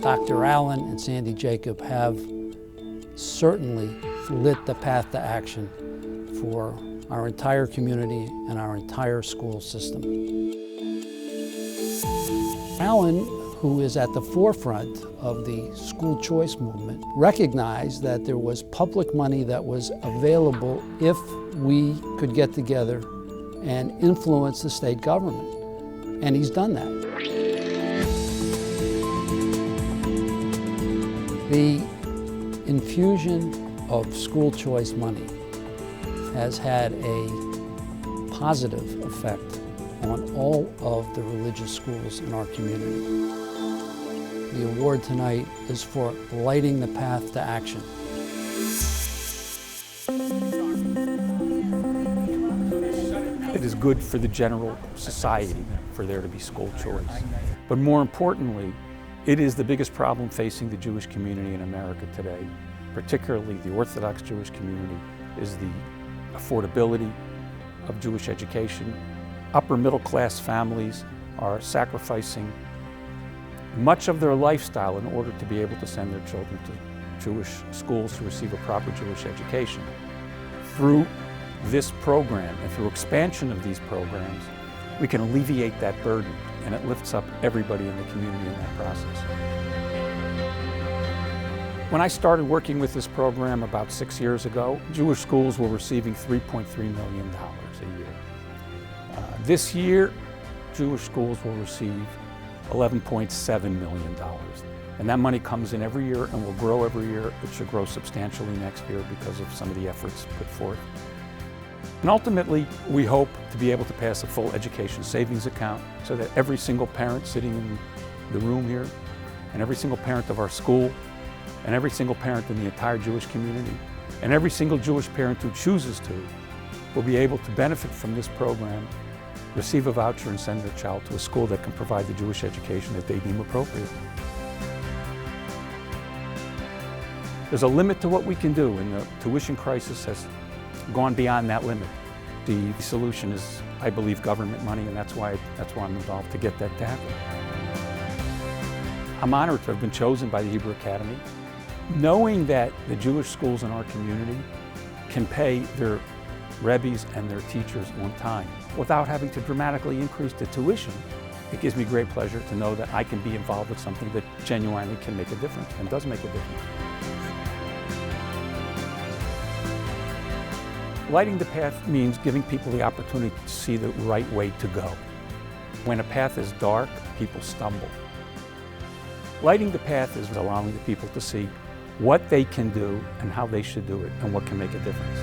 Dr. Allan and Sandy Jacob have certainly lit the path to action for our entire community and our entire school system. Allan, who is at the forefront of the school choice movement, recognized that there was public money that was available if we could get together and influence the state government. And he's done that. The infusion of school choice money has had a positive effect on all of the religious schools in our community. The award tonight is for lighting the path to action. It is good for the general society for there to be school choice. But more importantly, it is the biggest problem facing the Jewish community in America today, particularly the Orthodox Jewish community, is the affordability of Jewish education. Upper middle class families are sacrificing much of their lifestyle in order to be able to send their children to Jewish schools to receive a proper Jewish education. Through this program and through expansion of these programs, we can alleviate that burden, and it lifts up everybody in the community in that process. When I started working with this program about 6 years ago, Jewish schools were receiving $3.3 million a year. This year, Jewish schools will receive $11.7 million. And that money comes in every year and will grow every year. It should grow substantially next year because of some of the efforts put forth. And ultimately, we hope to be able to pass a full education savings account so that every single parent sitting in the room here, and every single parent of our school, and every single parent in the entire Jewish community, and every single Jewish parent who chooses to, will be able to benefit from this program, receive a voucher, and send their child to a school that can provide the Jewish education that they deem appropriate. There's a limit to what we can do, and the tuition crisis has gone beyond that limit. The solution is, I believe, government money, and that's why I'm involved, to get that to happen. I'm honored to have been chosen by the Hebrew Academy. Knowing that the Jewish schools in our community can pay their rebbes and their teachers on time without having to dramatically increase the tuition, it gives me great pleasure to know that I can be involved with something that genuinely can make a difference and does make a difference. Lighting the path means giving people the opportunity to see the right way to go. When a path is dark, people stumble. Lighting the path is allowing the people to see what they can do and how they should do it and what can make a difference.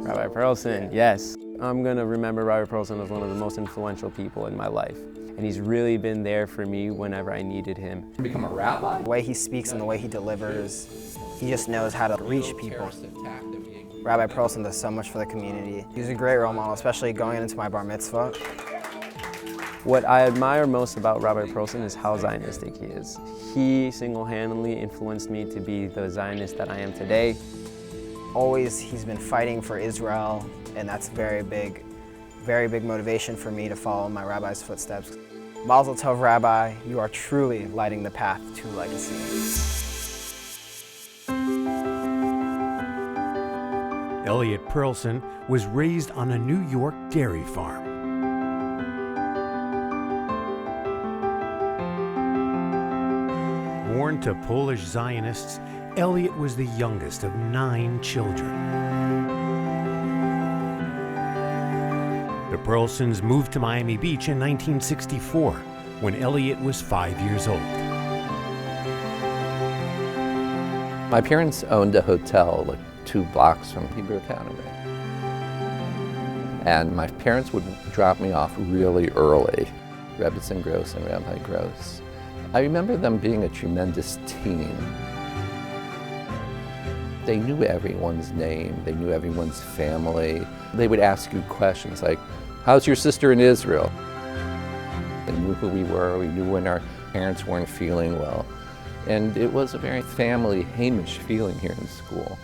Rabbi Pearlson, yes. I'm going to remember Rabbi Pearlson as one of the most influential people in my life. And he's really been there for me whenever I needed him. Become a rabbi? The way he speaks and the way he delivers, he just knows how to reach people. Rabbi Pearlson does so much for the community. He's a great role model, especially going into my bar mitzvah. What I admire most about Rabbi Pearlson is how Zionistic he is. He single-handedly influenced me to be the Zionist that I am today. Always, he's been fighting for Israel, and that's very big motivation for me to follow my rabbi's footsteps. Mazel Tov, Rabbi, you are truly lighting the path to legacy. Eliot Pearlson was raised on a New York dairy farm. Born to Polish Zionists, Eliot was the youngest of 9 children. The Pearlsons moved to Miami Beach in 1964, when Eliot was 5 years old. My parents owned a hotel like 2 blocks from Hebrew Academy. And my parents would drop me off really early, Rebbetzin Gross and Rabbi Gross. I remember them being a tremendous team. They knew everyone's name, they knew everyone's family. They would ask you questions like, how's your sister in Israel? They knew who we were, we knew when our parents weren't feeling well. And it was a very family, Hamish feeling here in school.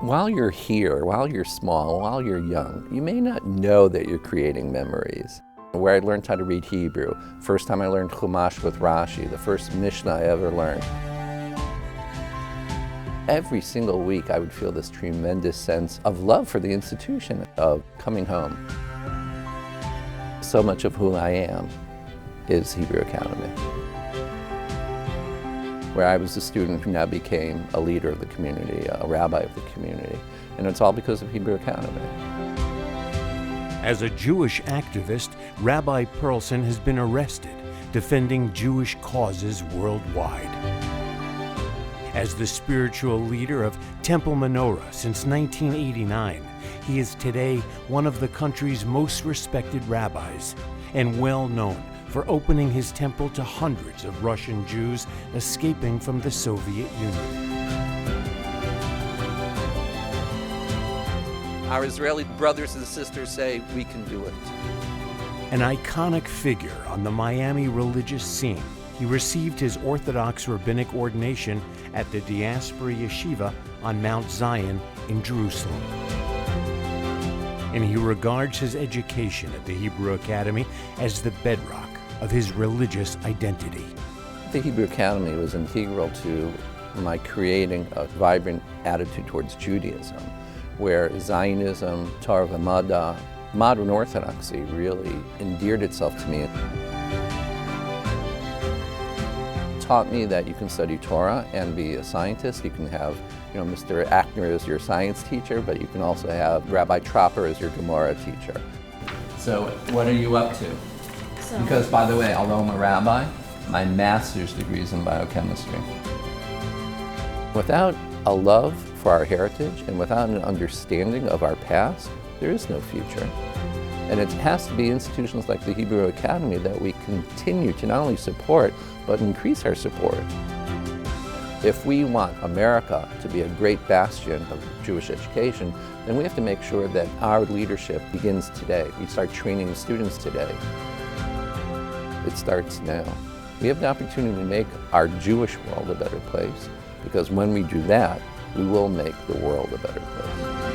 While you're here, while you're small, while you're young, you may not know that you're creating memories. Where I learned how to read Hebrew, first time I learned Chumash with Rashi, the first Mishnah I ever learned. Every single week I would feel this tremendous sense of love for the institution, of coming home. So much of who I am is Hebrew Academy. Where I was a student who now became a leader of the community, a rabbi of the community, and it's all because of Hebrew Academy. As a Jewish activist, Rabbi Pearlson has been arrested defending Jewish causes worldwide. As the spiritual leader of Temple Menorah since 1989, he is today one of the country's most respected rabbis and well known for opening his temple to hundreds of Russian Jews escaping from the Soviet Union. Our Israeli brothers and sisters say we can do it. An iconic figure on the Miami religious scene, he received his Orthodox rabbinic ordination at the Diaspora Yeshiva on Mount Zion in Jerusalem. And he regards his education at the Hebrew Academy as the bedrock of his religious identity. The Hebrew Academy was integral to my creating a vibrant attitude towards Judaism, where Zionism, Torah v'Mada, modern Orthodoxy really endeared itself to me. Taught me that you can study Torah and be a scientist. You can have, Mr. Ackner as your science teacher, but you can also have Rabbi Tropper as your Gemara teacher. So what are you up to? Because, by the way, although I'm a rabbi, my master's degree is in biochemistry. Without a love for our heritage and without an understanding of our past, there is no future. And it has to be institutions like the Hebrew Academy that we continue to not only support, but increase our support. If we want America to be a great bastion of Jewish education, then we have to make sure that our leadership begins today. We start training students today. It starts now. We have the opportunity to make our Jewish world a better place, because when we do that, we will make the world a better place.